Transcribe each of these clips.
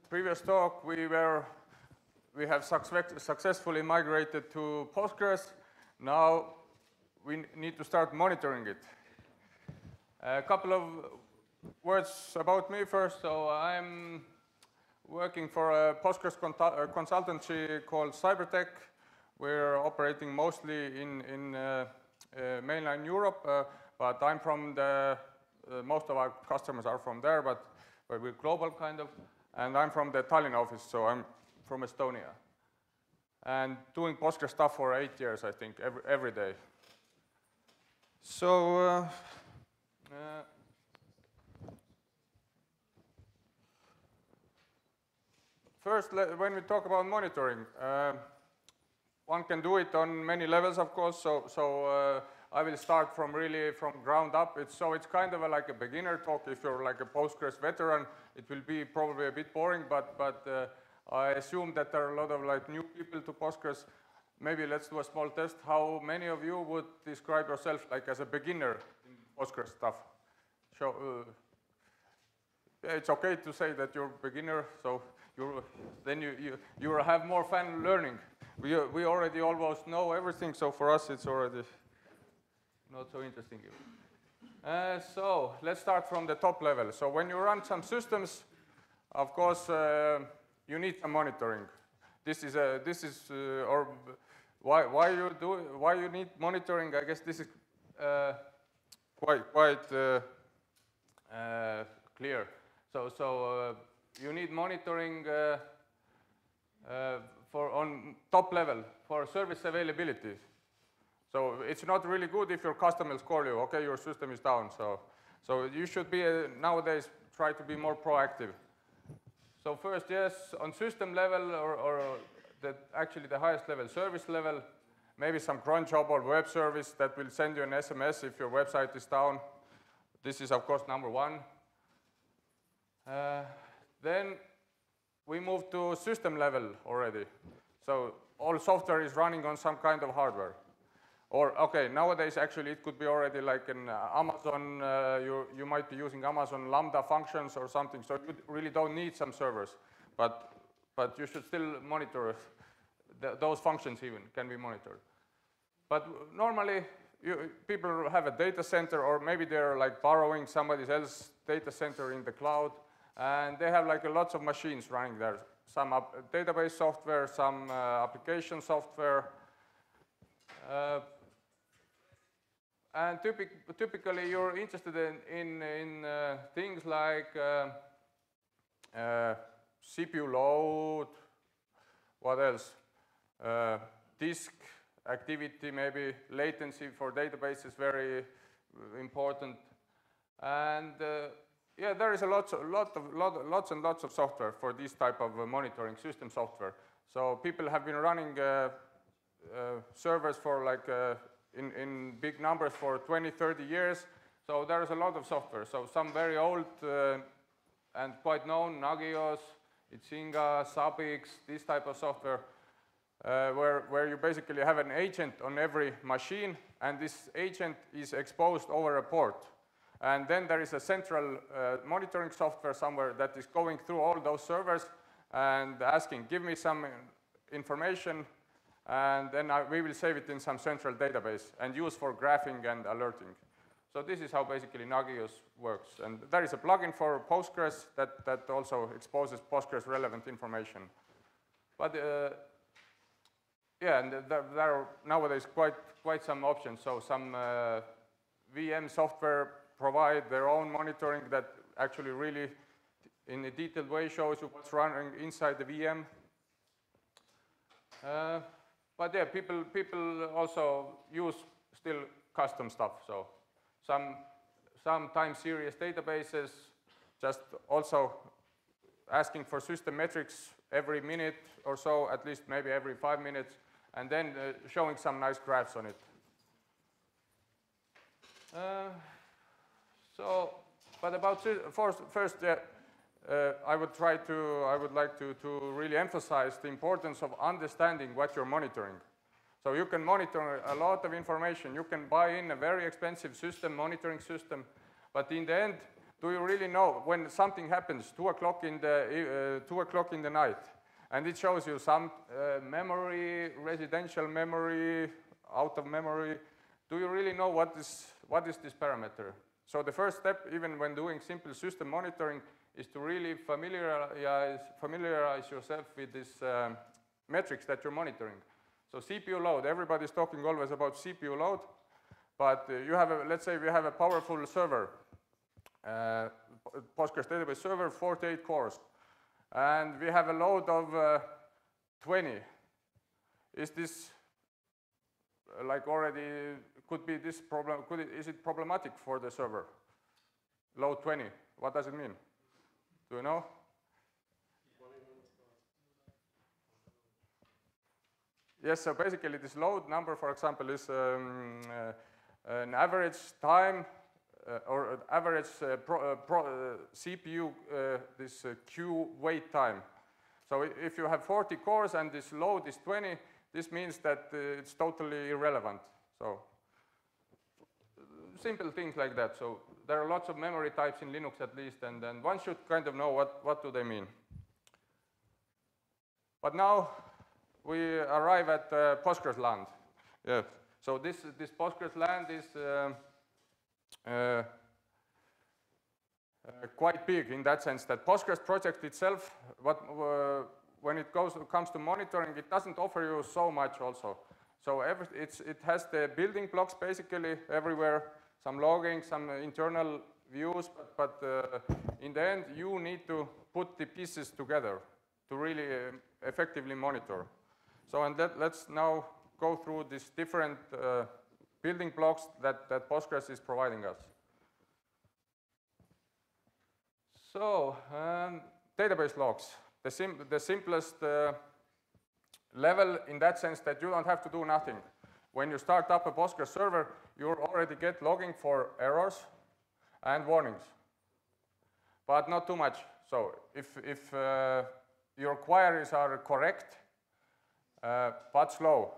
previous talk, we have successfully migrated to Postgres. Now we need to start monitoring it. A couple of words about me first. So I'm working for a Postgres consultancy called Cybertec. We're operating mostly in mainland Europe, but I'm from most of our customers are from there, but we're global kind of. And I'm from the Tallinn office, so I'm from Estonia. And doing Postgres stuff for 8 years, I think, every day. So first, when we talk about monitoring, one can do it on many levels, of course. So I will start from ground up. So it's kind of like a beginner talk. If you're like a Postgres veteran, it will be probably a bit boring, but I assume that there are a lot of like new people to Postgres. Maybe let's do a small test. How many of you would describe yourself like as a beginner in Postgres stuff? It's okay to say that you're a beginner, so then you have more fun learning. We already almost know everything, so for us it's already not so interesting. So let's start from the top level. So when you run some systems, of course, you need some monitoring. Or why you need monitoring? I guess this is quite clear. So you need monitoring on top level for service availability. So it's not really good if your customers call you, okay, your system is down. So you should be nowadays try to be more proactive. So first, yes, on system level or actually the highest level, service level, maybe some cron job or web service that will send you an SMS if your website is down. This is, of course, number one. Then we move to system level already. So all software is running on some kind of hardware. Or, okay, nowadays actually it could be already like an Amazon, you might be using Amazon Lambda functions or something, so you really don't need some servers. But you should still monitor those functions even can be monitored. But normally people have a data center, or maybe they're like borrowing somebody else's data center in the cloud, and they have like lots of machines running there. Some database software, some application software. And typically you're interested in things like CPU load, what else? Disk activity, maybe latency for database is very important. And yeah, there is lots and lots of software for this type of monitoring system software. So people have been running servers for like in big numbers for 20, 30 years. So there is a lot of software. So some very old and quite known, Nagios, Itzinga, Zabbix, this type of software, where you basically have an agent on every machine, and this agent is exposed over a port. And then there is a central monitoring software somewhere that is going through all those servers and asking, give me some information, and then we will save it in some central database and use for graphing and alerting. So this is how basically Nagios works. And there is a plugin for Postgres that also exposes Postgres relevant information. But yeah, and there are nowadays quite some options. So some VM software provide their own monitoring that actually really in a detailed way shows you what's running inside the VM. But yeah, people also use still custom stuff. So some time series databases, just also asking for system metrics every minute or so, at least maybe every 5 minutes, and then showing some nice graphs on it. But about first, I would like to really emphasize the importance of understanding what you're monitoring. So you can monitor a lot of information. You can buy in a very expensive system, monitoring system, but in the end, do you really know when something happens 2 o'clock in the night, and it shows you some memory, residential memory, out of memory? Do you really know what is this parameter? So the first step, even when doing simple system monitoring, is to really familiarize yourself with these metrics that you're monitoring. So CPU load, everybody's talking always about CPU load, but let's say we have a powerful server, Postgres database server, 48 cores, and we have a load of 20. Is this like already, could be this problem, is it problematic for the server? Load 20, what does it mean? Do you know? Yes, so basically this load number, for example, is an average time or average CPU, this queue wait time. So if you have 40 cores and this load is 20, this means that it's totally irrelevant. So simple things like that. So there are lots of memory types in Linux at least, and then one should kind of know what do they mean. But now we arrive at Postgres land. Yeah. So this Postgres land is quite big in that sense that Postgres project itself, when it comes to monitoring, it doesn't offer you so much also. So it has the building blocks basically everywhere, some logging, some internal views, but in the end you need to put the pieces together to really effectively monitor. So and let's now go through these different building blocks that Postgres is providing us. So database logs, the simplest level in that sense that you don't have to do nothing. When you start up a Postgres server, you already get logging for errors and warnings, but not too much. So if your queries are correct, but slow,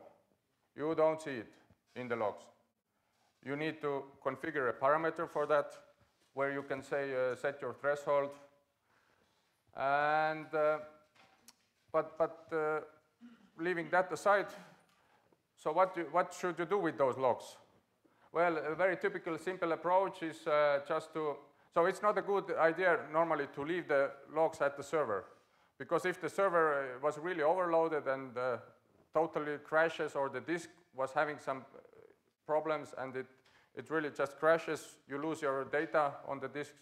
you don't see it in the logs. You need to configure a parameter for that, where you can say set your threshold, and leaving that aside, so what should you do with those logs? Well, a very typical simple approach is just to, so it's not a good idea normally to leave the logs at the server, because if the server was really overloaded and totally crashes, or the disk was having some problems and it really just crashes, you lose your data on the disks.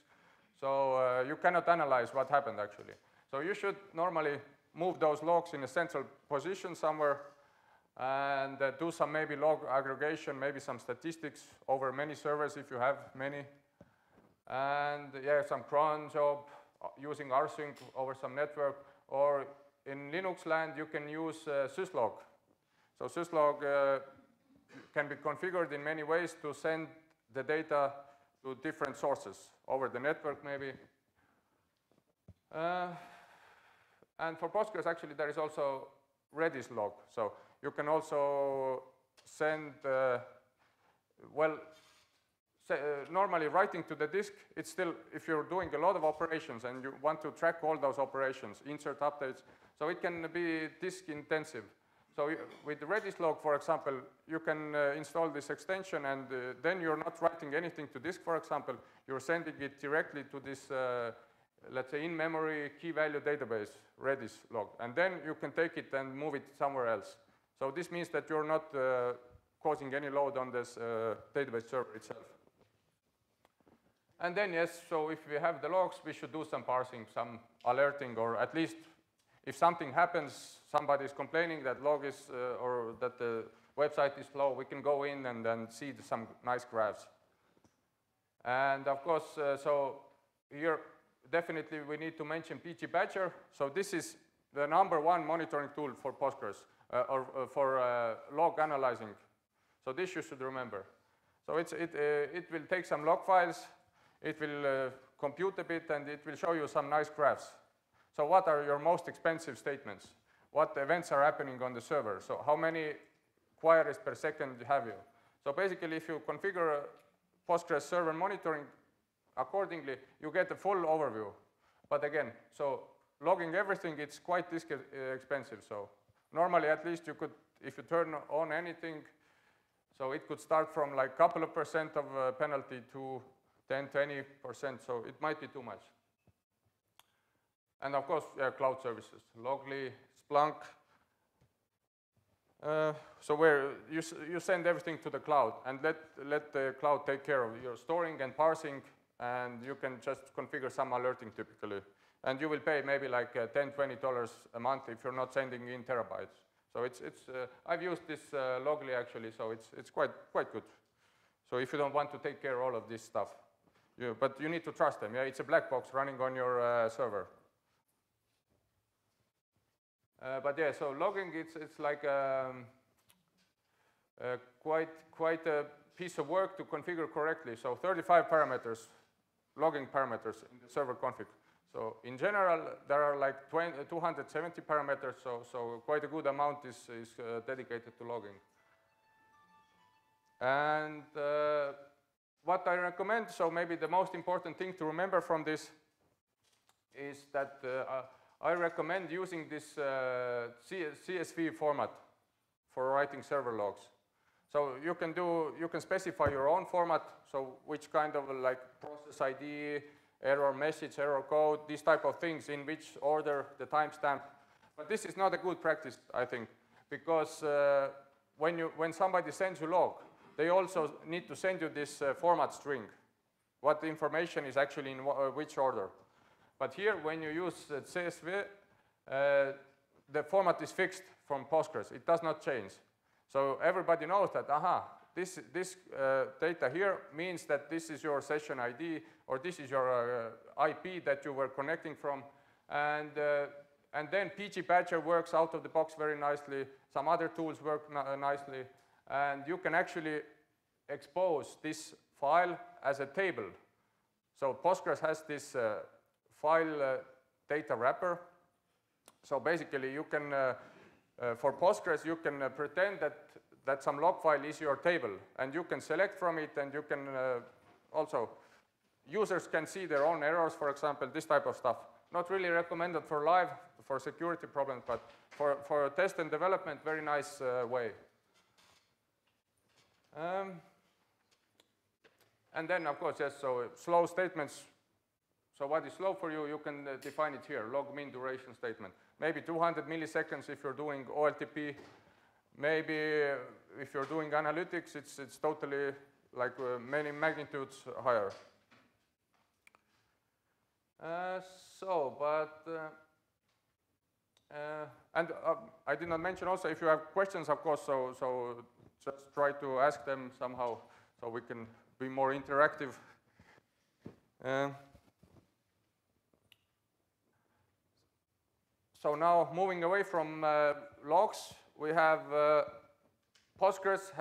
So you cannot analyze what happened actually. So you should normally move those logs in a central position somewhere and do some maybe log aggregation, maybe some statistics over many servers if you have many. And yeah, some cron job using rsync over some network, or in Linux land you can use syslog. So syslog can be configured in many ways to send the data to different sources over the network maybe. And for Postgres actually there is also Redis log. So you can also send, normally writing to the disk, it's still, if you're doing a lot of operations and you want to track all those operations, insert updates, so it can be disk intensive. So with the Redis log, for example, you can install this extension, and then you're not writing anything to disk, for example. You're sending it directly to this, let's say, in-memory key-value database, Redis log. And then you can take it and move it somewhere else. So this means that you're not causing any load on this database server itself. And then, yes, so if we have the logs, we should do some parsing, some alerting, or at least if something happens, somebody is complaining that log is, or that the website is slow, we can go in and then see some nice graphs. And of course, so here definitely we need to mention pgBadger. So this is the #1 monitoring tool for Postgres, or for log analyzing. So this you should remember. So it will take some log files, it will compute a bit, and it will show you some nice graphs. So what are your most expensive statements? What events are happening on the server? So how many queries per second have you? So basically, if you configure Postgres server monitoring accordingly, you get a full overview. But again, so logging everything, it's quite expensive. So normally, at least you could, if you turn on anything, so it could start from like a couple of percent of penalty to 10, 20%. So it might be too much. And of course, cloud services, Logly, Splunk. So where you send everything to the cloud and let the cloud take care of your storing and parsing, and you can just configure some alerting typically. And you will pay maybe like $10, $20 a month if you're not sending in terabytes. So I've used this Logly actually, so it's quite good. So if you don't want to take care of all of this stuff, but you need to trust them. Yeah, it's a black box running on your server. But yeah, so logging, it's like quite a piece of work to configure correctly. So 35 parameters, logging parameters in the server config. So in general, there are like 270 parameters, so quite a good amount is dedicated to logging. And what I recommend, so maybe the most important thing to remember from this is that I recommend using this CSV format for writing server logs. So you can specify your own format, so which kind of like process ID, error message, error code, these type of things, in which order, the timestamp. But this is not a good practice, I think, because when somebody sends you log, they also need to send you this format string, what the information is actually in which order. But here, when you use CSV, the format is fixed from Postgres. It does not change. So everybody knows that, this data here means that this is your session ID, or this is your IP that you were connecting from. And then pgBadger works out of the box very nicely. Some other tools work nicely. And you can actually expose this file as a table. So Postgres has this file data wrapper. So basically, you can, for Postgres, you can pretend that some log file is your table, and you can select from it, and you can also, users can see their own errors, for example, this type of stuff. Not really recommended for live, for security problems, but for test and development, very nice way. And then, of course, yes, so slow statements. So what is slow for you, you can define it here, log mean duration statement. Maybe 200 milliseconds if you're doing OLTP. Maybe if you're doing analytics, it's totally like many magnitudes higher. And I did not mention also, if you have questions, of course, so just try to ask them somehow so we can be more interactive. So now moving away from logs, we have Postgres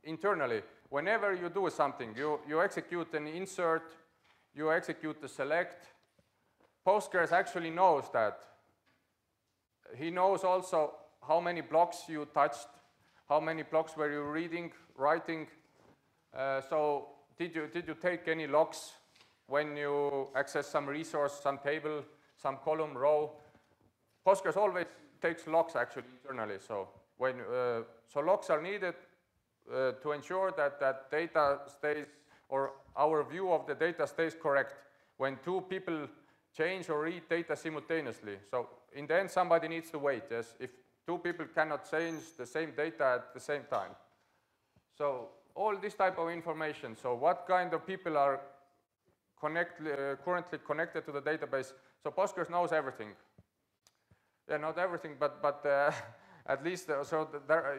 internally. Whenever you do something, you execute an insert, you execute the select. Postgres actually knows that. He knows also how many blocks you touched, how many blocks were you reading, writing. So did you take any logs when you access some resource, some table, some column, row? Postgres always takes logs actually internally. So so logs are needed to ensure that data stays, or our view of the data stays correct when two people change or read data simultaneously. So in the end, somebody needs to wait, yes, if two people cannot change the same data at the same time. So all this type of information, so what kind of people are currently connected to the database. So Postgres knows everything. Yeah, not everything, but at least, so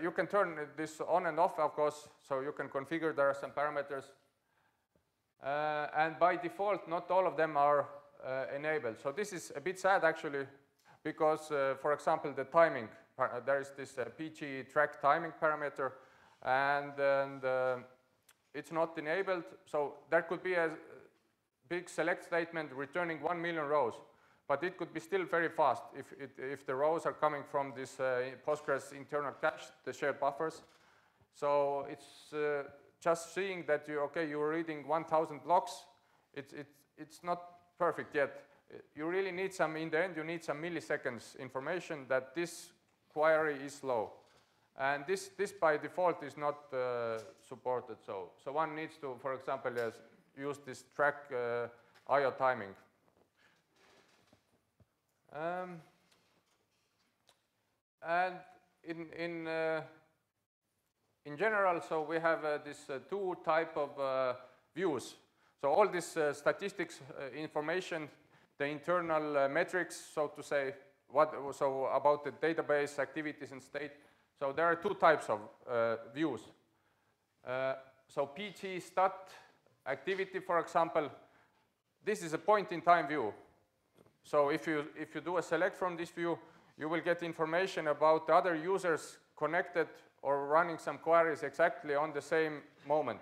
you can turn this on and off, of course, so you can configure, there are some parameters. And by default, not all of them are enabled. So this is a bit sad, actually, because, for example, the timing, there is this pgTrack timing parameter, and it's not enabled. So there could be a big select statement returning 1 million rows. But it could be still very fast if the rows are coming from this Postgres internal cache, the shared buffers. So it's just seeing that you were reading 1,000 blocks. it's not perfect yet. You really need some, in the end, you need some milliseconds information that this query is slow. And this by default is not supported. So one needs to, for example, use this track IO timing. And in general, so we have this two type of views. So all this statistics information, the internal metrics, so to say, so about the database activities and state. So there are two types of views. So pgstat activity, for example, this is a point-in-time view. So if you do a select from this view, you will get information about the other users connected or running some queries exactly on the same moment.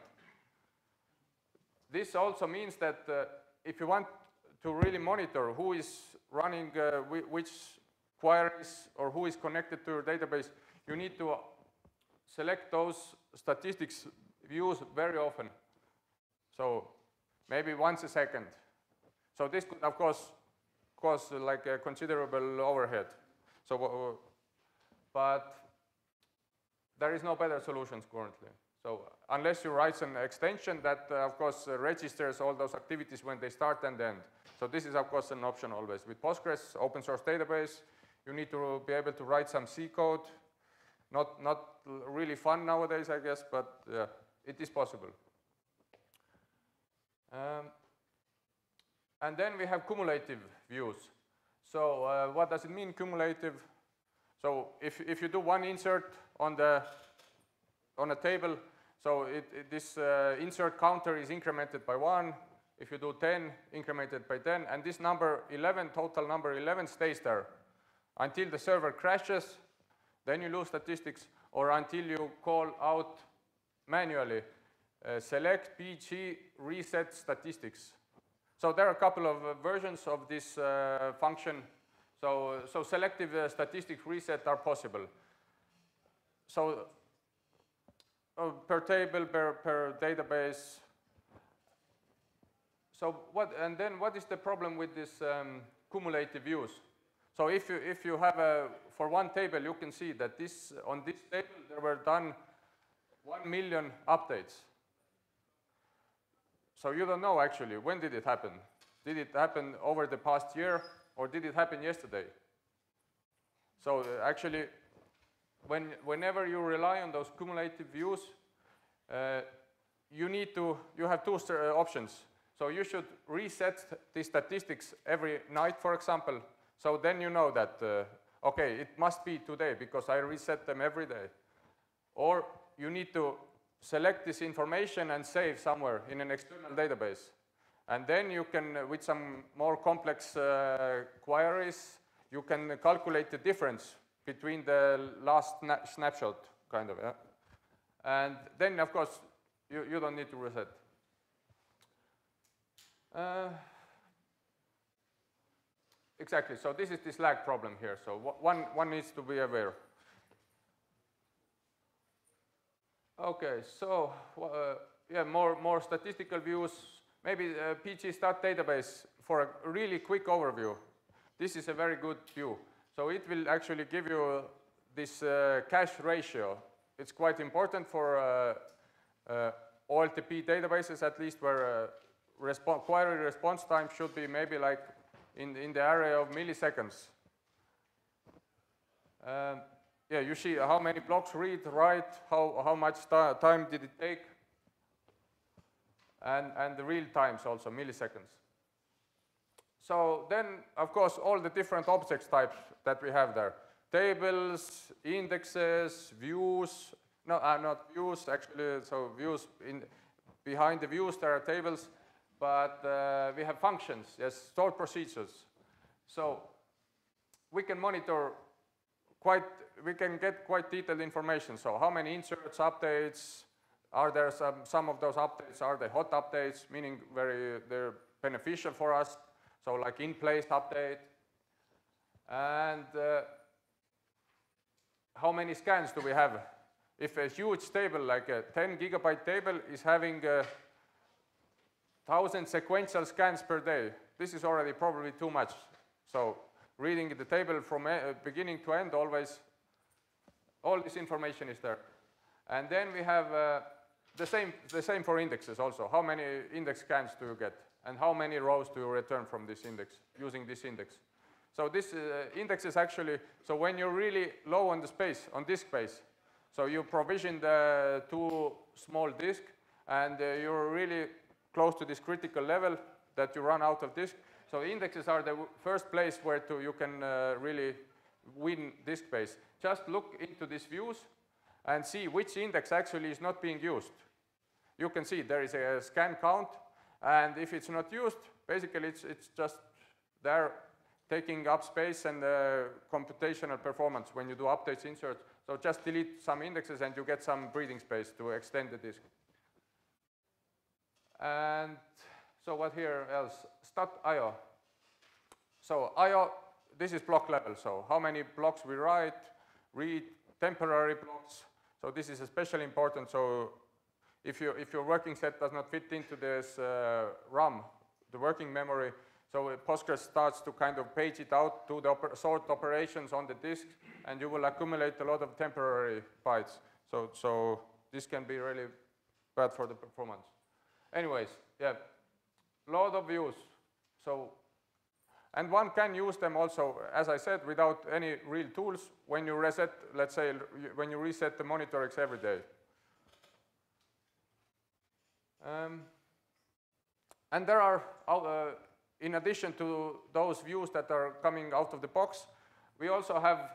This also means that if you want to really monitor who is running which queries or who is connected to your database, you need to select those statistics views very often. So maybe once a second. So this could, of course, cause like a considerable overhead. So, but there is no better solutions currently. So unless you write an extension that, of course, registers all those activities when they start and end. So this is, of course, an option always. With Postgres, open source database, you need to be able to write some C code. Not really fun nowadays, I guess, but yeah, it is possible. And then we have cumulative views. So what does it mean, cumulative? So if you do one insert on a table, so this insert counter is incremented by 1. If you do 10, incremented by 10, and this number 11, total number 11, stays there until the server crashes. Then you lose statistics, or until you call out manually select pg reset statistics. So there are a couple of versions of this function. So selective statistics reset are possible. So per table, per database. So and then what is the problem with this cumulative views? So if you have for one table, you can see that on this table there were done 1 million updates. So you don't know actually, when did it happen? Did it happen over the past year, or did it happen yesterday? So actually, whenever you rely on those cumulative views, you have two options. So you should reset the statistics every night, for example. So then you know that, okay, it must be today because I reset them every day. Or you need to select this information and save somewhere in an external database. And then you can, with some more complex queries, you can calculate the difference between the last snapshot, kind of. Yeah? And then, of course, you don't need to reset. Exactly, so this is this lag problem here. So one needs to be aware. Okay, so yeah, more statistical views. Maybe pgstat database for a really quick overview. This is a very good view. So it will actually give you this cache ratio. It's quite important for OLTP databases, at least, where query response time should be maybe like in the area of milliseconds. Yeah, you see how many blocks read, write, how much time did it take, and the real times also, milliseconds. So then, of course, all the different objects types that we have there. Tables, indexes, views, no, not views, actually, so views, behind the views there are tables, but we have functions, yes, stored procedures. So we can monitor we can get quite detailed information. So how many inserts, updates, are there some of those updates, are they hot updates, meaning they're beneficial for us, so like in-place update. And how many scans do we have? If a huge table, like a 10 gigabyte table, is having 1,000 sequential scans per day. This is already probably too much. So reading the table from beginning to end, always, all this information is there. And then we have the same for indexes also. How many index scans do you get? And how many rows do you return from this index, using this index? So this index is actually, so when you're really low on the space, on disk space, so you provision the two small disk, and you're really close to this critical level that you run out of disk. So indexes are the first place where you can really win disk space. Just look into these views and see which index actually is not being used. You can see there is a scan count, and if it's not used, basically it's just there taking up space and computational performance when you do updates, inserts. So just delete some indexes and you get some breathing space to extend the disk. And so what here else? Stat.io. So I/O, this is block level. So how many blocks we write, read, temporary blocks. So this is especially important. So if your working set does not fit into this RAM, the working memory, so Postgres starts to kind of page it out to the sort operations on the disk, and you will accumulate a lot of temporary bytes. So this can be really bad for the performance. Anyways, yeah, lot of views. So, and one can use them also, as I said, without any real tools when you reset, let's say, when you reset the monitorings every day. And there are, in addition to those views that are coming out of the box, we also have a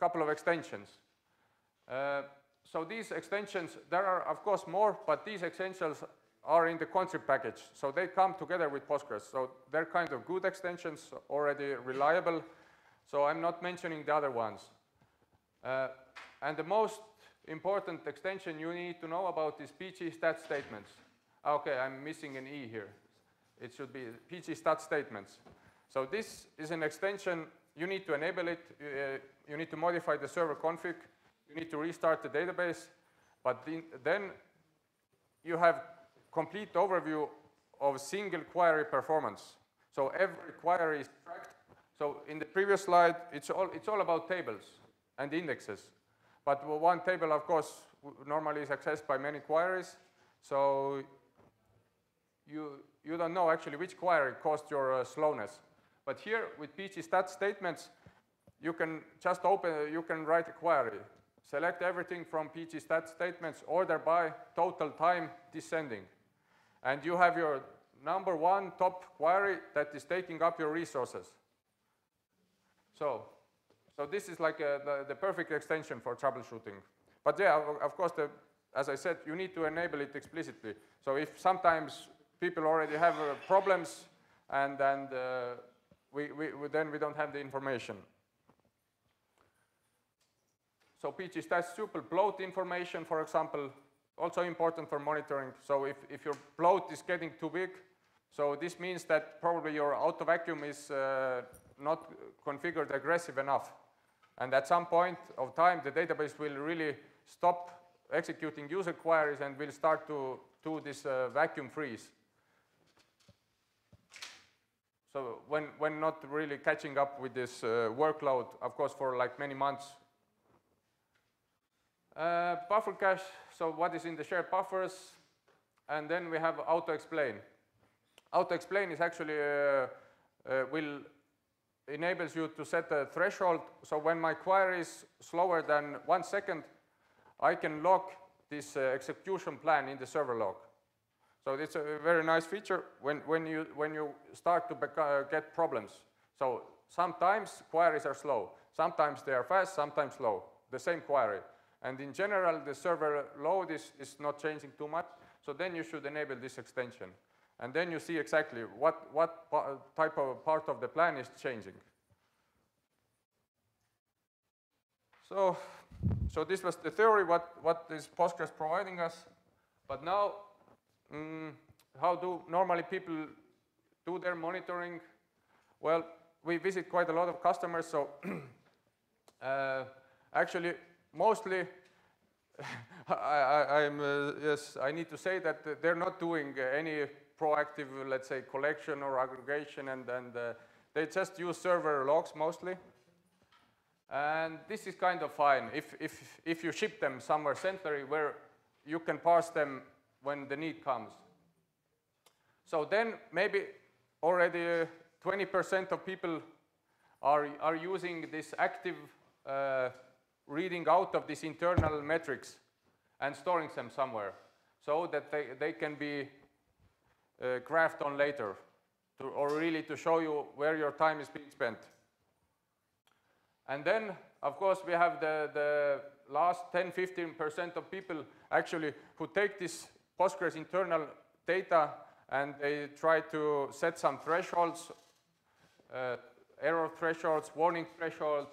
couple of extensions. So these extensions, there are of course more, but these extensions are in the contrib package. So they come together with Postgres. So they're kind of good extensions, already reliable. So I'm not mentioning the other ones. And the most important extension you need to know about is pgstat statements. Okay, I'm missing an E here. It should be pgstat statements. So this is an extension. You need to enable it. You need to modify the server config. You need to restart the database. But then you have complete overview of single query performance. So every query is tracked. So in the previous slide, it's all about tables and indexes. But one table, of course, normally is accessed by many queries. So you don't know actually which query caused your slowness. But here with pgstat statements, you can just you can write a query. Select everything from pgstat statements, order by, total time, descending. And you have your number one top query that is taking up your resources. So this is like the perfect extension for troubleshooting. But yeah, of course, as I said, you need to enable it explicitly. So if sometimes people already have problems, and then we don't have the information. So pgstat tuple bloat information, for example, also important for monitoring. So if your bloat is getting too big, so this means that probably your auto vacuum is not configured aggressive enough. And at some point of time, the database will really stop executing user queries and will start to do this vacuum freeze. So when not really catching up with this workload, of course, for like many months. Buffer cache, so what is in the shared buffers, and then we have auto-explain. Auto-explain is actually enables you to set a threshold, so when my query is slower than 1 second, I can lock this execution plan in the server log. So it's a very nice feature when you start to get problems. So sometimes queries are slow, sometimes they are fast, sometimes slow, the same query. And in general, the server load is not changing too much, so then you should enable this extension. And then you see exactly what type of part of the plan is changing. So this was the theory, what is Postgres providing us. But now, how do normally people do their monitoring? Well, we visit quite a lot of customers, so actually, mostly, I need to say that they're not doing any proactive, let's say, collection or aggregation, and they just use server logs mostly. And this is kind of fine if you ship them somewhere centrally where you can parse them when the need comes. So then maybe already 20% of people are using this active reading out of these internal metrics and storing them somewhere so that they can be graphed on later or really to show you where your time is being spent. And then, of course, we have the last 10–15% of people actually who take this Postgres internal data and they try to set some thresholds, error thresholds, warning thresholds,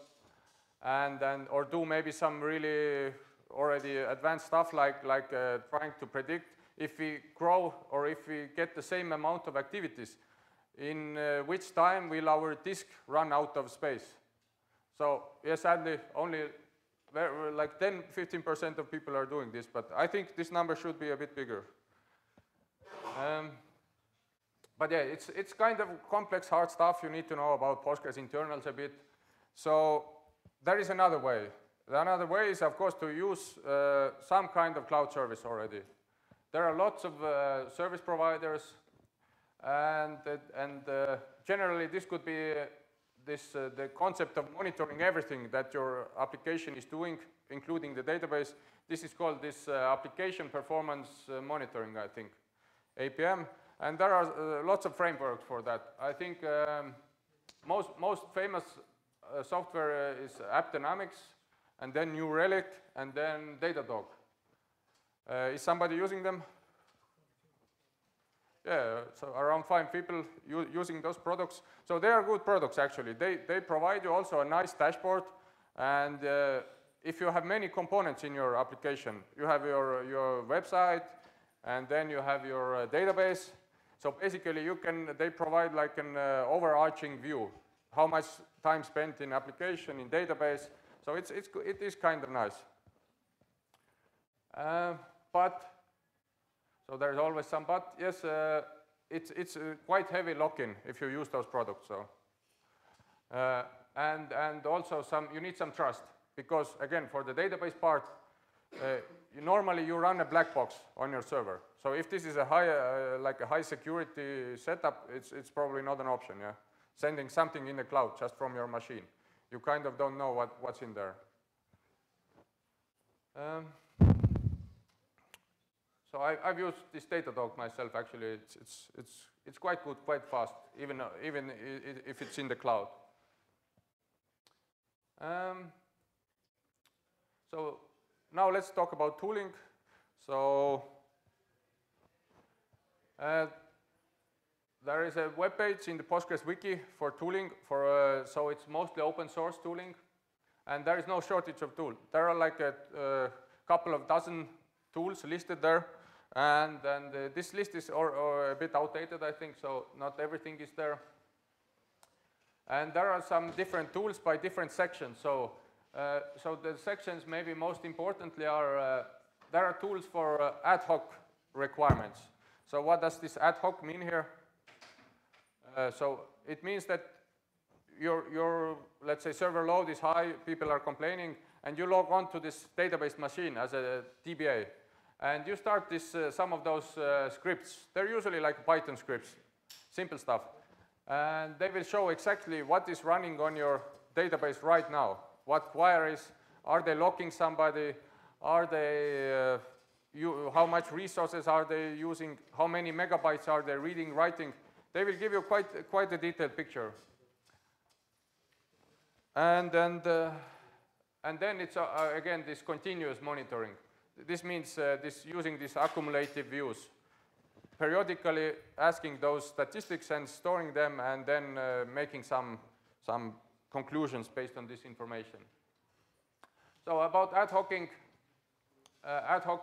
or do maybe some really already advanced stuff like trying to predict if we grow or if we get the same amount of activities, in which time will our disk run out of space. So yes, sadly, only like 10–15% of people are doing this, but I think this number should be a bit bigger. But yeah, it's kind of complex, hard stuff. You need to know about Postgres internals a bit. So there is another way. Another way is, of course, to use some kind of cloud service already. There are lots of service providers, and generally this could be the concept of monitoring everything that your application is doing, including the database. This is called this application performance monitoring, I think, APM. And there are lots of frameworks for that. I think most famous software is AppDynamics, and then New Relic, and then Datadog. Is somebody using them? Yeah, so around 5 people using those products. So they are good products, actually. They provide you also a nice dashboard, and if you have many components in your application, you have your website, and then you have your database. So basically, they provide like an overarching view, how much time spent in application, in database. So it is kind of nice. So there's always some but. Yes, it's quite heavy lock-in if you use those products. So and also you need some trust, because again, for the database part, normally you run a black box on your server. So if this is a high security setup, it's probably not an option. Yeah, sending something in the cloud just from your machine, you kind of don't know what's in there. So I've used this Datadog myself. Actually, it's quite good, quite fast, even if it's in the cloud. So now let's talk about tooling. So there is a web page in the Postgres wiki for tooling. So it's mostly open source tooling, and there is no shortage of tools. There are like a couple of dozen tools listed there, and this list is a bit outdated, I think. So not everything is there, and there are some different tools by different sections. So the sections, maybe most importantly, are there are tools for ad hoc requirements. So what does this ad hoc mean here? So it means that your let's say server load is high, people are complaining, and you log on to this database machine as a DBA, and you start some of those scripts. They're usually like Python scripts, simple stuff, and they will show exactly what is running on your database right now. What queries, are they locking somebody, are they, how much resources are they using, how many megabytes are they reading, writing. They will give you quite a detailed picture. And then it's again this continuous monitoring. This means using these accumulative views, periodically asking those statistics and storing them, and then making some conclusions based on this information. So about ad hoc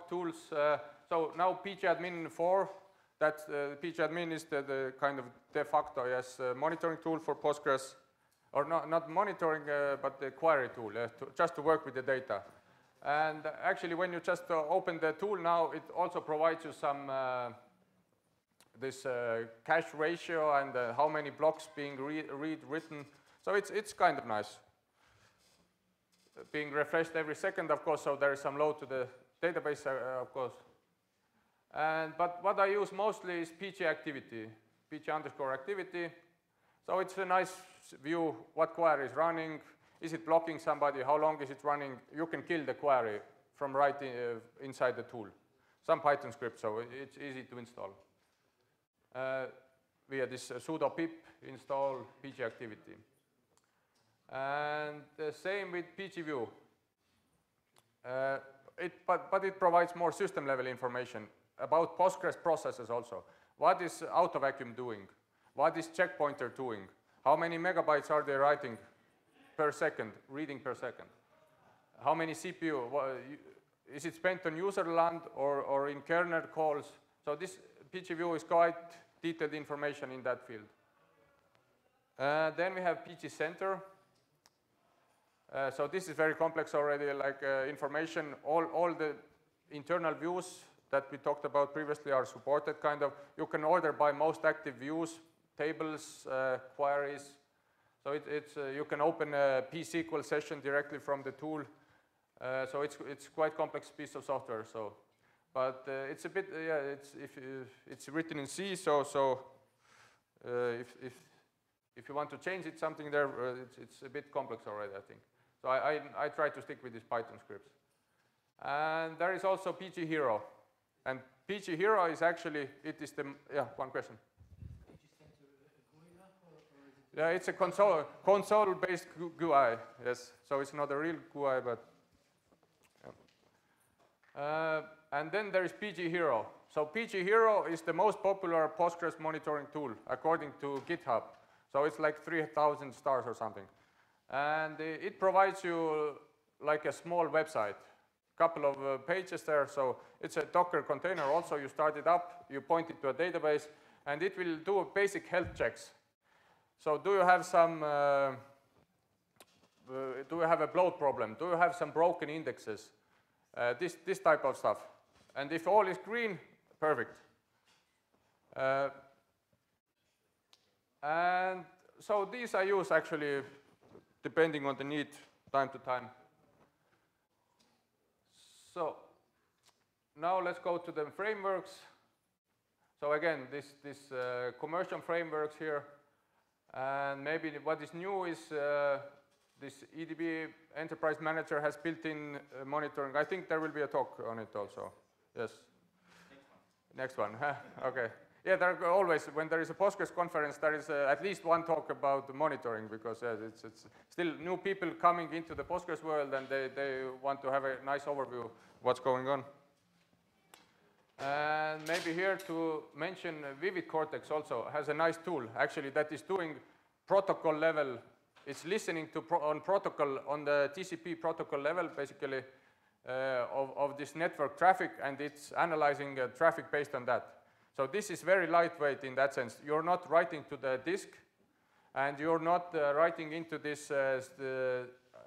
tools. So now pgAdmin 4. That pgAdmin is the kind of de facto monitoring tool for Postgres, or not monitoring, but the query tool, just to work with the data. And actually, when you just open the tool now, it also provides you some this cache ratio and how many blocks being written. So it's kind of nice. Being refreshed every second, of course, so there is some load to the database, of course. But what I use mostly is pg activity, pg_activity. So it's a nice view, what query is running, is it blocking somebody, how long is it running? You can kill the query from right inside the tool. Some Python script, so it's easy to install. Via this sudo pip install pg activity. And the same with pgview. But it provides more system level information about Postgres processes also. What is AutoVacuum doing? What is checkpointer doing? How many megabytes are they writing per second, reading per second? How many CPU? Is it spent on user land or in kernel calls? So this pgview is quite detailed information in that field. Then we have pgcenter. So this is very complex already, like information, all the internal views that we talked about previously are supported kind of. You can order by most active views, tables, queries. So you can open a pSQL session directly from the tool. So it's quite complex piece of software. So, but it's a bit it's written in C. So if you want to change it something there, it's a bit complex already, I think. So I try to stick with these Python scripts. And there is also pgHero. And pgHero is actually, it is the, one question. Yeah, it's a console-based GUI, yes. So it's not a real GUI, but. Yeah. And then there is pgHero. So pgHero is the most popular Postgres monitoring tool, according to GitHub. So it's like 3,000 stars or something. And it provides you like a small website, couple of pages there. So it's a Docker container also. You start it up, you point it to a database, and it will do basic health checks. So do you have some, do you have a bloat problem? Do you have some broken indexes? This type of stuff. And if all is green, perfect. And so these I use actually depending on the need, time to time. So now let's go to the frameworks. So again, this commercial frameworks here. And maybe what is new is this EDB Enterprise Manager has built-in monitoring. I think there will be a talk on it also. Yes. Next one. Okay. Yeah, there are always, when there is a Postgres conference, there is at least one talk about the monitoring, because it's still new people coming into the Postgres world, and they want to have a nice overview of what's going on. And maybe here to mention Vivid Cortex also has a nice tool, actually, that is doing protocol level. It's listening to on protocol, on the TCP protocol level, basically, of this network traffic, and it's analyzing traffic based on that. So this is very lightweight in that sense. You're not writing to the disk, and you're not writing into this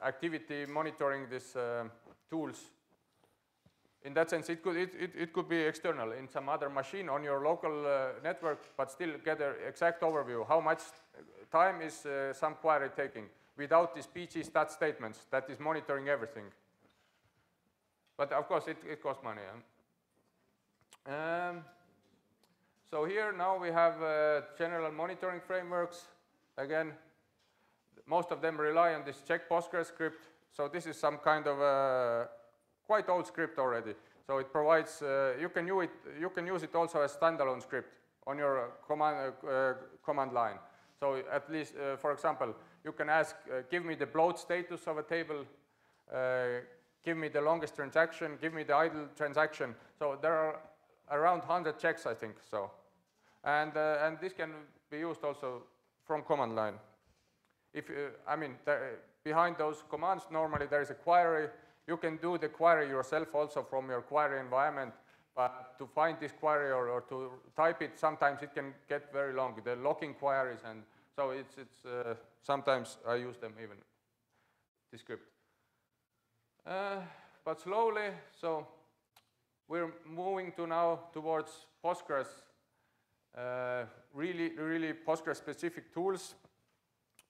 activity monitoring this tools. In that sense, it could be external in some other machine on your local network, but still get an exact overview. How much time is some query taking without these pg stat statements that is monitoring everything. But of course, it costs money. So here now we have general monitoring frameworks. Again, most of them rely on this check Postgres script. So this is some kind of quite old script already. So it provides, you can use it also as standalone script on your command line. So at least, for example, you can ask, give me the bloat status of a table, give me the longest transaction, give me the idle transaction. So there are around 100 checks, I think. So, and this can be used also from command line. If I mean, behind those commands, normally there is a query. You can do the query yourself also from your query environment, but to find this query or to type it, sometimes it can get very long. The locking queries, and so it's sometimes I use them even, this script. But slowly, so we're moving to now towards Postgres really Postgres-specific tools,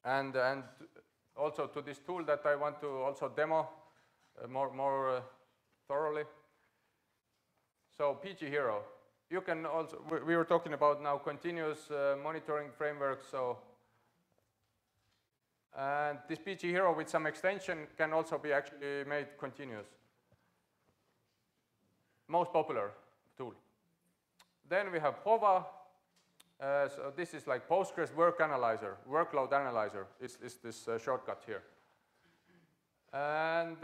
and also to this tool that I want to also demo more thoroughly. So pgHero. You can also, we were talking about now continuous monitoring frameworks, so and this pgHero with some extension can also be actually made continuous. Most popular tool. Then we have POVA. So this is like Postgres workload analyzer is this shortcut here. And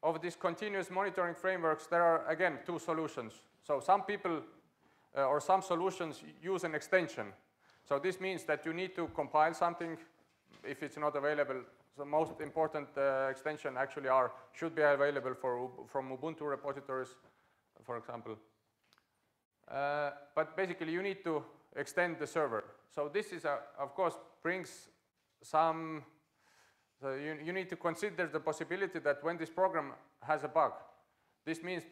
of these continuous monitoring frameworks, there are, again, two solutions. So some people or some solutions use an extension. So this means that you need to compile something if it's not available. The most important extension actually should be available from Ubuntu repositories, for example. But basically, you need to extend the server. So this is, of course, brings some. So you need to consider the possibility that when this program has a bug, this means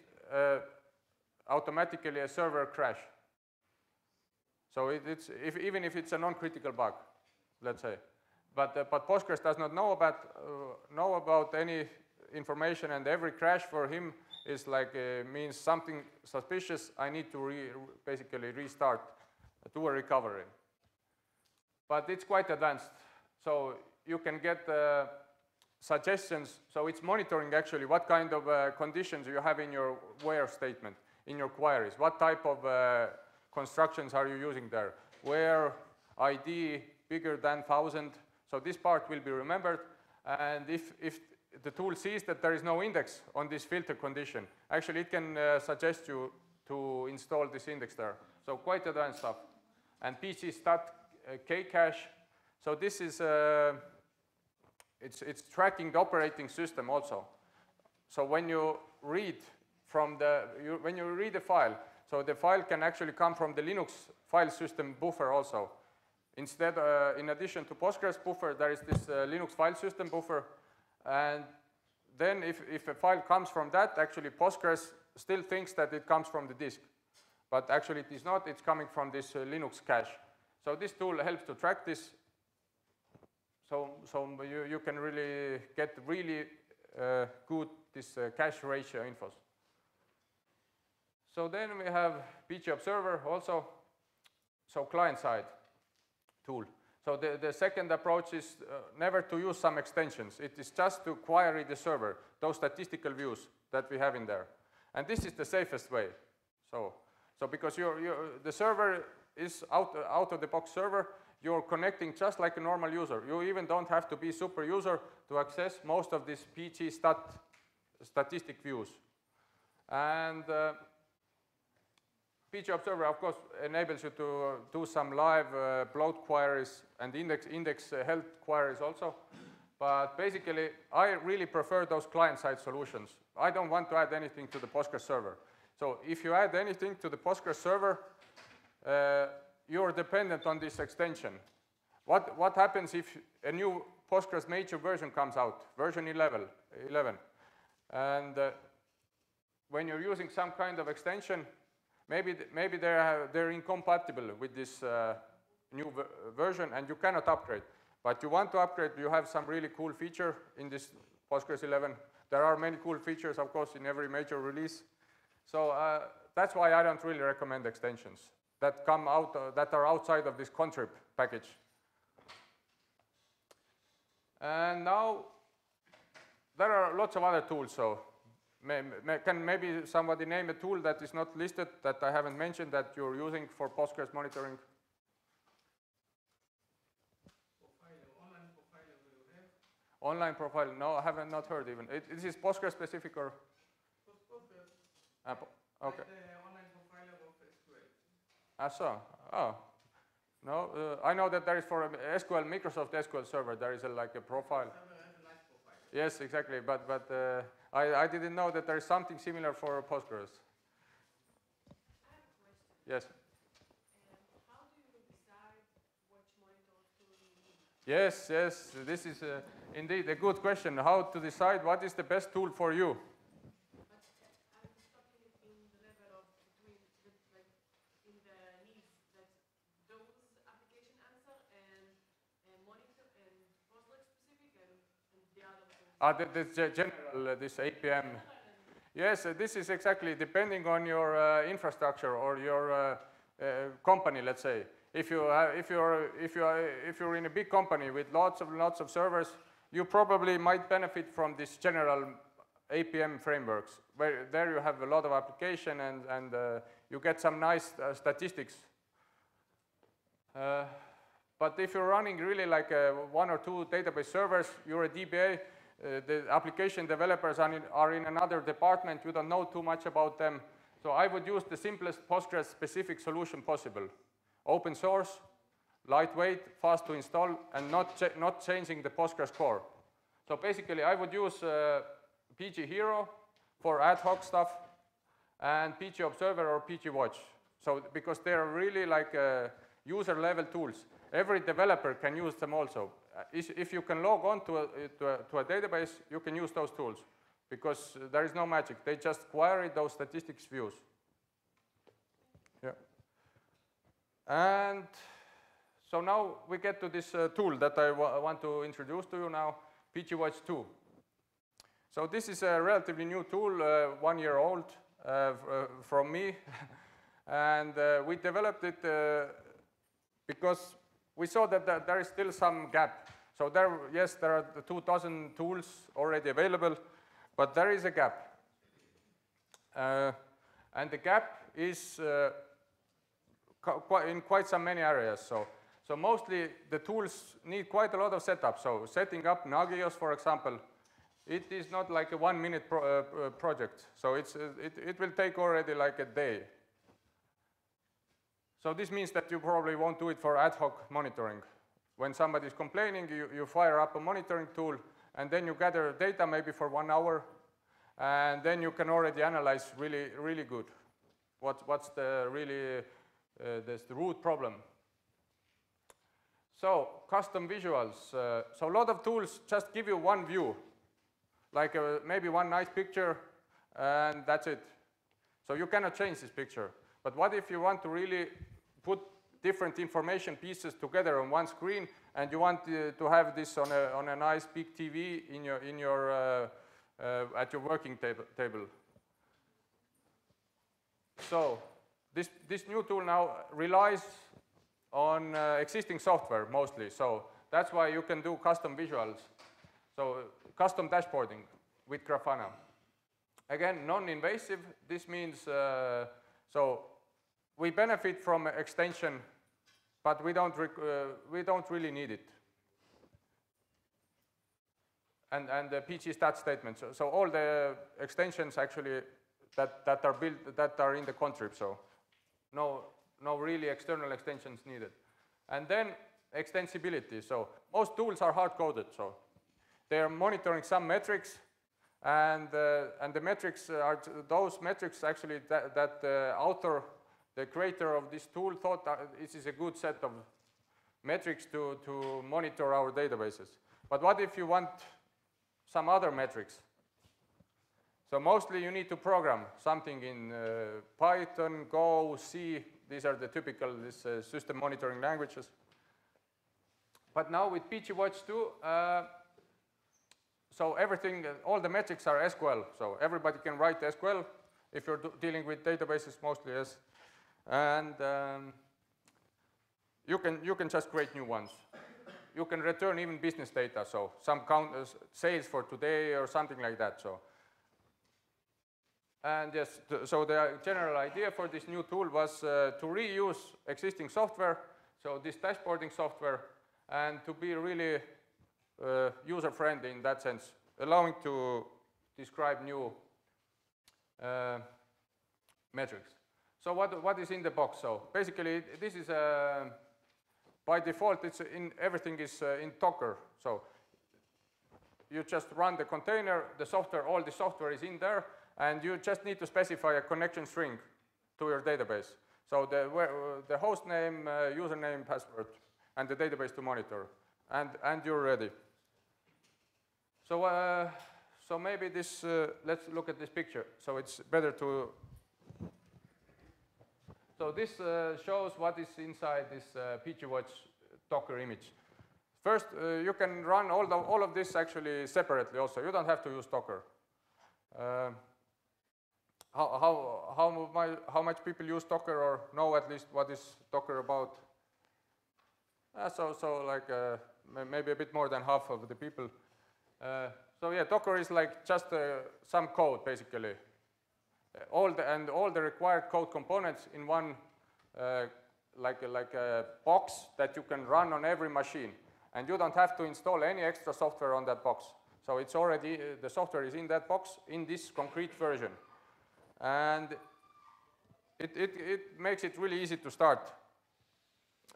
automatically a server crash. So even if it's a non-critical bug, let's say. But Postgres does not know about any information, and every crash for him is like means something suspicious. I need to basically restart, do a recovery. But it's quite advanced, so you can get suggestions. So it's monitoring actually what kind of conditions you have in your where statement, in your queries. What type of constructions are you using there? Where ID bigger than 1,000. So this part will be remembered. And if the tool sees that there is no index on this filter condition, actually it can suggest you to install this index there. So quite advanced stuff. And pgstat kcache. So this is it's tracking the operating system also. So when you read from when you read a file, so the file can actually come from the Linux file system buffer also. Instead, in addition to Postgres buffer, there is this Linux file system buffer. And then if a file comes from that, actually Postgres still thinks that it comes from the disk. But actually it is not, it's coming from this Linux cache. So this tool helps to track this. So you can really get really good this cache ratio infos. So then we have pgObserver also, so client-side tool. So the second approach is never to use some extensions. It is just to query the server, those statistical views that we have in there. And this is the safest way. So because the server is out-of-the-box server, you're connecting just like a normal user. You even don't have to be super user to access most of these pgstat statistic views. And pgObserver, of course, enables you to do some live bloat queries and index health queries also. But basically, I really prefer those client-side solutions. I don't want to add anything to the Postgres server. So if you add anything to the Postgres server, you're dependent on this extension. What happens if a new Postgres major version comes out, version 11? And when you're using some kind of extension, maybe they're incompatible with this new version, and you cannot upgrade. But you want to upgrade, you have some really cool feature in this Postgres 11. There are many cool features, of course, in every major release. So that's why I don't really recommend extensions that come out, that are outside of this contrib package. And now there are lots of other tools. So can maybe somebody name a tool that is not listed, that I haven't mentioned, that you're using for Postgres monitoring? Online profile, no, I haven't not heard even. This is Postgres specific or? Postgres. Okay. Like the online profiler of SQL. Ah, so, oh. No, I know that there is for SQL, Microsoft SQL Server, there is like a profile. Server has a nice profile. Yes, exactly, but I didn't know that there is something similar for Postgres. I have a question. Yes. How do you decide which monitor tool you need? Yes, this is indeed a good question. How to decide what is the best tool for you? But I'm talking in the level of between, like in the general, this APM. Yes, this is exactly depending on your infrastructure or your company, let's say. If you're in a big company with lots of servers, you probably might benefit from this general APM frameworks, where there you have a lot of application and you get some nice statistics. But if you're running really like 1 or 2 database servers, you're a DBA, the application developers are in another department, you don't know too much about them. So I would use the simplest Postgres specific solution possible. Open source, lightweight, fast to install, and not changing the Postgres core. So basically I would use pgHero for ad hoc stuff and pgObserver or pgwatch. So because they're really like user level tools. Every developer can use them also. If you can log on to a database, you can use those tools because there is no magic. They just query those statistics views. Yeah. And so now we get to this tool that I want to introduce to you now, pgwatch2. So this is a relatively new tool, 1 year old from me. And we developed it because we saw that there is still some gap. So yes, there are 2,000 tools already available, but there is a gap. And the gap is in quite some many areas. So mostly the tools need quite a lot of setup. So setting up Nagios, for example, it is not like a 1 minute project. So it will take already like a day. So this means that you probably won't do it for ad hoc monitoring. When somebody is complaining, you fire up a monitoring tool, and then you gather data maybe for 1 hour, and then you can already analyze really, really good. What's the really the root problem? So custom visuals. So a lot of tools just give you one view, like maybe one nice picture, and that's it. So you cannot change this picture. But what if you want to really put different information pieces together on one screen, and you want to have this on a nice big TV at your working table? So this new tool now relies on existing software mostly. So that's why you can do custom visuals. So custom dashboarding with Grafana. Again, non-invasive. This means so we benefit from extension, but we don't really need it. And the PG stat statements. So all the extensions actually that are built, that are in the contrib. So no really external extensions needed. And then extensibility. So most tools are hard-coded. So they are monitoring some metrics, and the metrics are those metrics actually that the author, the creator of this tool, thought that this is a good set of metrics to monitor our databases. But what if you want some other metrics? So mostly you need to program something in Python, Go, C. These are the typical system monitoring languages. But now with pgwatch2, so everything, all the metrics are SQL. So everybody can write SQL if you're dealing with databases, mostly yes. And you can just create new ones. You can return even business data, so some sales for today or something like that. So. And yes, so the general idea for this new tool was to reuse existing software, so this dashboarding software, and to be really user-friendly in that sense, allowing to describe new metrics. So what is in the box? So basically, this is by default, everything is in Docker. So you just run the container, the software, all the software is in there, and you just need to specify a connection string to your database. So the host name, username, password, and the database to monitor, and you're ready. So so maybe this, let's look at this picture. So it's better to. So this shows what is inside this pgwatch Docker image. First, you can run all of this actually separately also. You don't have to use Docker. How much people use Docker or know at least what is Docker about? So like maybe a bit more than half of the people. So yeah, Docker is like just some code basically. All the required code components in one like a box that you can run on every machine, and you don't have to install any extra software on that box. So it's already the software is in that box in this concrete version, and it makes it really easy to start.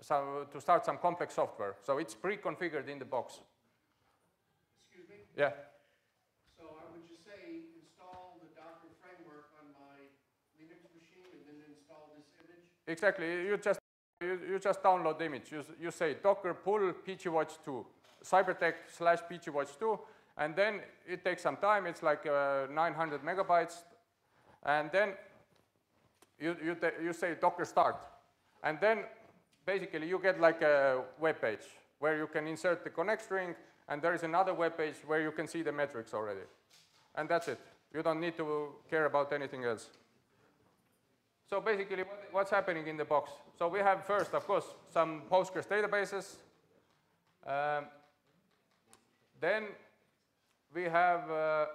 To start some complex software. So it's pre-configured in the box. Excuse me? Yeah. So I would just say install the Docker framework on my Linux machine and then install this image? Exactly. You just download the image. You say docker pull pgwatch2, Cybertec / pgwatch2, and then it takes some time. It's like 900 megabytes. And then you say docker start. And then basically, you get like a web page where you can insert the connect string, and there is another web page where you can see the metrics already. And that's it. You don't need to care about anything else. So basically, what's happening in the box? So we have first, of course, some Postgres databases. Then we have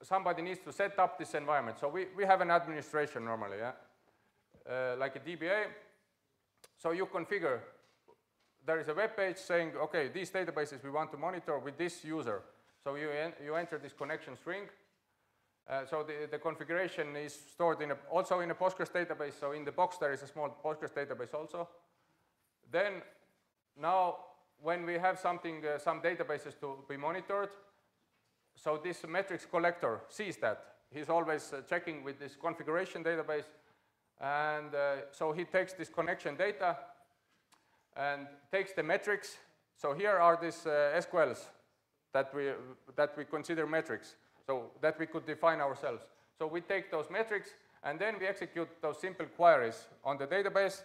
somebody needs to set up this environment. So we have an administration normally, yeah? Like a DBA. So you configure, there is a web page saying, okay, these databases we want to monitor with this user. So you enter this connection string. So the configuration is stored also in a Postgres database. So in the box there is a small Postgres database also. Then now when we have some databases to be monitored, so this metrics collector sees that. He's always checking with this configuration database. And so he takes this connection data and takes the metrics. So here are these SQLs that we consider metrics, so that we could define ourselves. So we take those metrics, and then we execute those simple queries on the database.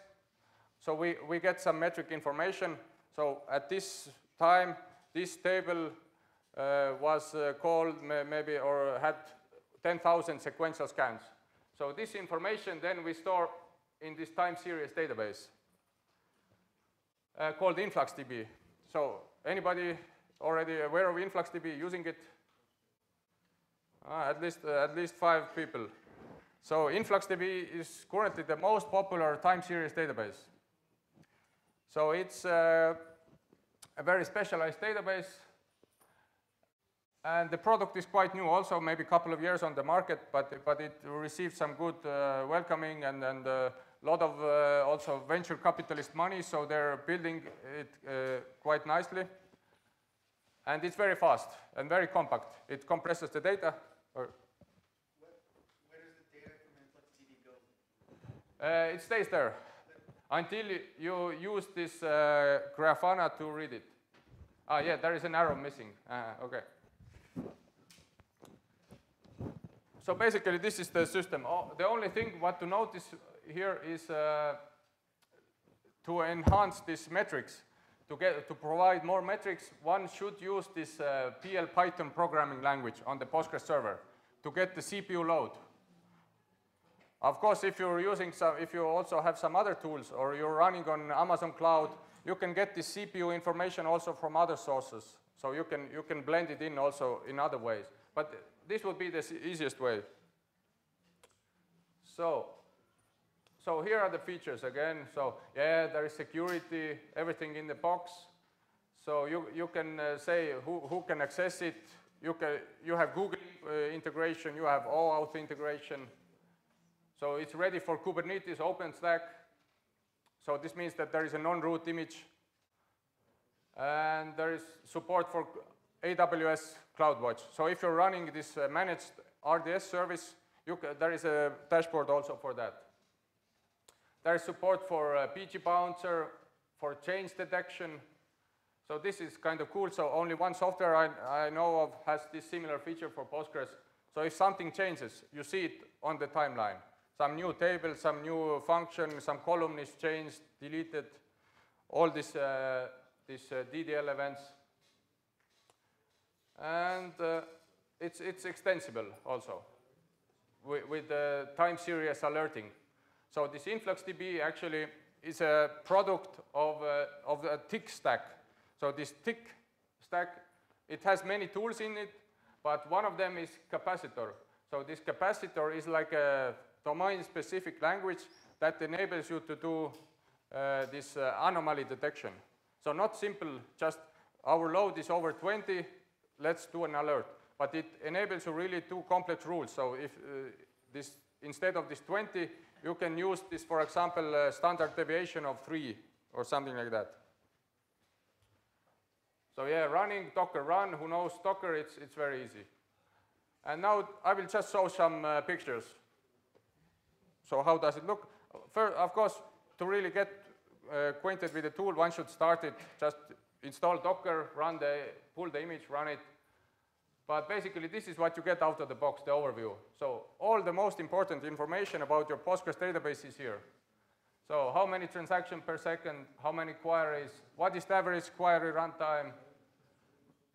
So we get some metric information. So at this time, this table was called maybe or had 10,000 sequential scans. So this information then we store in this time series database called InfluxDB. So anybody already aware of InfluxDB, using it? At least 5 people. So InfluxDB is currently the most popular time series database. So it's a very specialized database. And the product is quite new also, maybe a couple of years on the market, but it received some good welcoming and a lot of also venture capitalist money, so they're building it quite nicely. And it's very fast and very compact. It compresses the data. Where does the data from InfluxDB go? It stays there until you use this Grafana to read it. Yeah, there is an arrow missing. Okay. So basically, this is the system. The only thing what to notice here is to enhance these metrics, to provide more metrics, one should use this PL Python programming language on the Postgres server to get the CPU load. Of course, if you also have some other tools or you're running on Amazon Cloud, you can get the CPU information also from other sources. So you can blend it in also in other ways. But this would be the easiest way. So here are the features again. So yeah, there is security, everything in the box. So you can say who can access it. You have Google integration, you have OAuth integration. So it's ready for Kubernetes, OpenStack. So this means that there is a non-root image. And there is support for AWS CloudWatch. So if you're running this managed RDS service, there is a dashboard also for that. There is support for PG Bouncer, for change detection. So this is kind of cool. So only one software I know of has this similar feature for Postgres. So if something changes, you see it on the timeline. Some new table, some new function, some column is changed, deleted. All this these DDL events. And it's extensible also with the time series alerting. So this InfluxDB actually is a product of a tick stack. So this tick stack, it has many tools in it, but one of them is capacitor. So this capacitor is like a domain-specific language that enables you to do this anomaly detection. So not simple, just our load is over 20, let's do an alert. But it enables you really two complex rules. So if instead of this 20, you can use this, for example, standard deviation of 3 or something like that. So yeah, running Docker run, who knows Docker, it's very easy. And now I will just show some pictures. So how does it look? First, of course, to really get acquainted with the tool, one should start it, just install Docker, pull the image, run it. But basically, this is what you get out of the box, the overview. So all the most important information about your Postgres database is here. So how many transactions per second, how many queries, what is the average query runtime,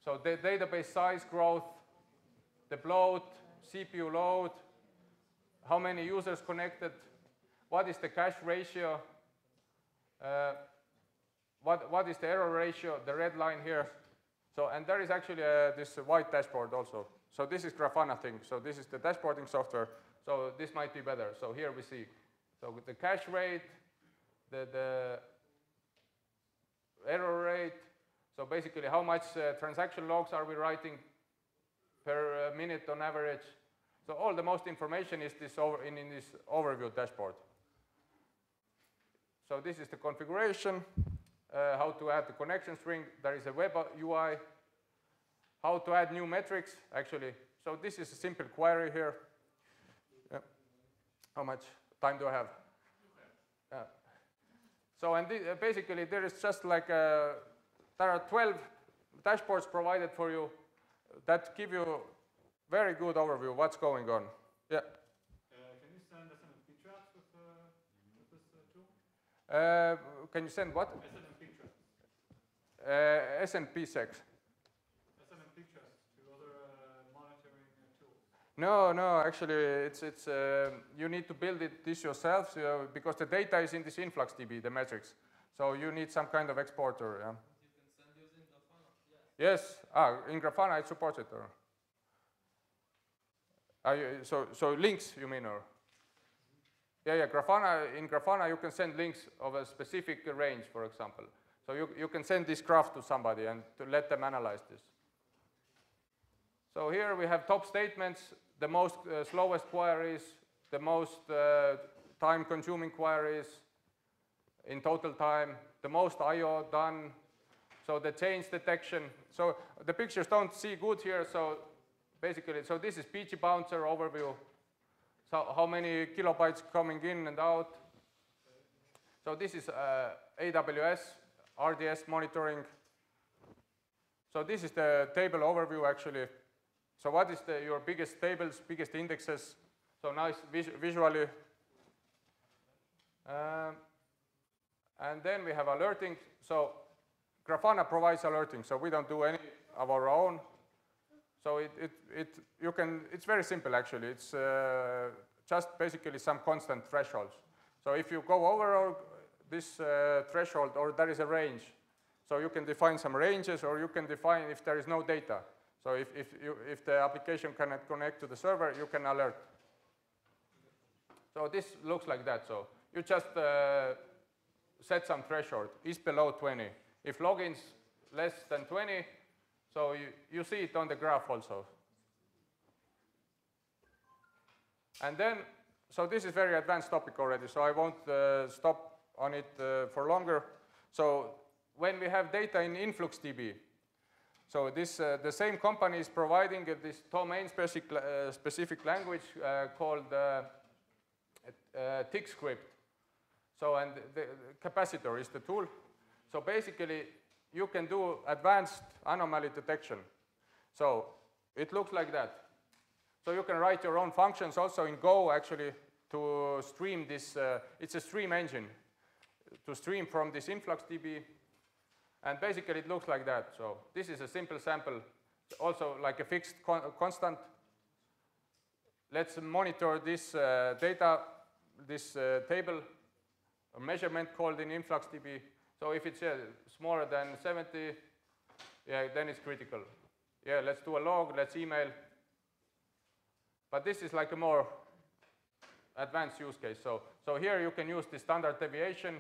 so the database size growth, the bloat, CPU load, how many users connected, what is the cache ratio, what is the error ratio, the red line here. So, and there is actually this white dashboard also. So this is Grafana thing. So this is the dashboarding software. So this might be better. So here we see. So with the cache rate, the error rate. So basically how much transaction logs are we writing per minute on average. So all the most information is this in this overview dashboard. So this is the configuration. How to add the connection string. There is a web UI. How to add new metrics, actually. So this is a simple query here. Yeah. How much time do I have? So and basically there is just like there are 12 dashboards provided for you that give you very good overview of what's going on. Yeah. Can you send SNMP tracks with this tool? Can you send what? SNMP tracks. SNP-SEC. SNMP tracks to other monitoring tools. No, actually, it's you need to build this yourself because the data is in this InfluxDB, the metrics. So you need some kind of exporter. Yeah. You can send using Grafana. Yes. Yes. In Grafana, it supports it. So links, you mean, or? Yeah. In Grafana, you can send links of a specific range, for example. So you can send this graph to somebody and to let them analyze this. So here we have top statements, the most slowest queries, the most time-consuming queries in total time, the most I/O done, so the change detection. So the pictures don't see good here, so basically, so this is PG bouncer overview. So how many kilobytes coming in and out. So this is AWS, RDS monitoring. So this is the table overview, actually. So what is your biggest tables, biggest indexes? So nice visually. And then we have alerting. So Grafana provides alerting, so we don't do any of our own. So it's very simple, actually. It's just basically some constant thresholds. So if you go over this threshold, or there is a range, so you can define some ranges, or you can define if there is no data. So if the application cannot connect to the server, you can alert. So this looks like that. So you just set some threshold, is below 20. If logins less than 20, so you see it on the graph also. And then, so this is very advanced topic already, so I won't stop on it for longer. So when we have data in InfluxDB, so this the same company is providing this domain-specific language called tick script. So, and the capacitor is the tool. So basically, you can do advanced anomaly detection. So it looks like that. So you can write your own functions also in Go, actually, to stream this. It's a stream engine to stream from this InfluxDB. And basically it looks like that. So this is a simple sample, also like a fixed constant. Let's monitor this data, this table, a measurement called in InfluxDB. So if it's smaller than 70, yeah, then it's critical. Yeah, let's do a log, let's email. But this is like a more advanced use case. So here you can use the standard deviation.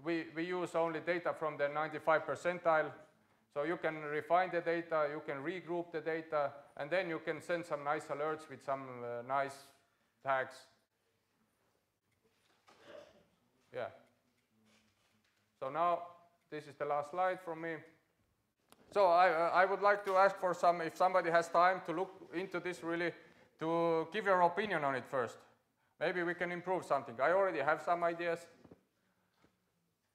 We use only data from the 95th percentile. So you can refine the data, you can regroup the data, and then you can send some nice alerts with some nice tags. Yeah. So now, this is the last slide from me. So I would like to ask for some, if somebody has time to look into this really, to give your opinion on it first. Maybe we can improve something. I already have some ideas.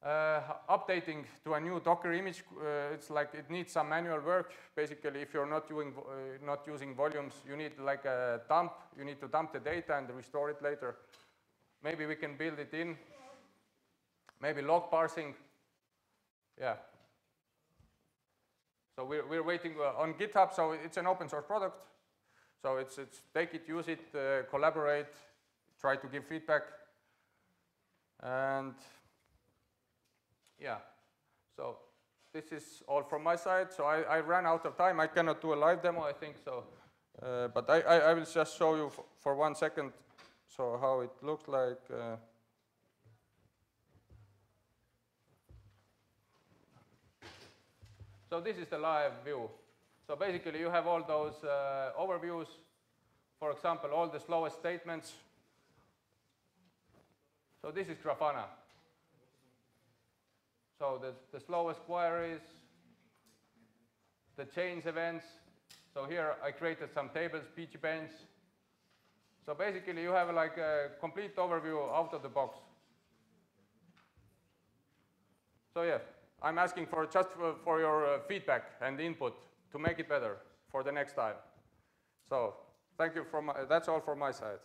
Updating to a new Docker image, it's like it needs some manual work. Basically, if you're not using volumes, you need like a dump. You need to dump the data and restore it later. Maybe we can build it in. Maybe log parsing. Yeah. So we're waiting on GitHub. So it's an open source product. So it's take it, use it, collaborate, try to give feedback, and yeah. So this is all from my side. So I ran out of time. I cannot do a live demo, I think so. But I will just show you for 1 second so how it looks like. So this is the live view. So basically you have all those overviews. For example, all the slowest statements. So this is Grafana. So the slowest queries, the change events. So here I created some tables, pgbench. So basically you have like a complete overview out of the box. So yeah, I'm asking for just for your feedback and input to make it better for the next time. So thank you that's all from my side.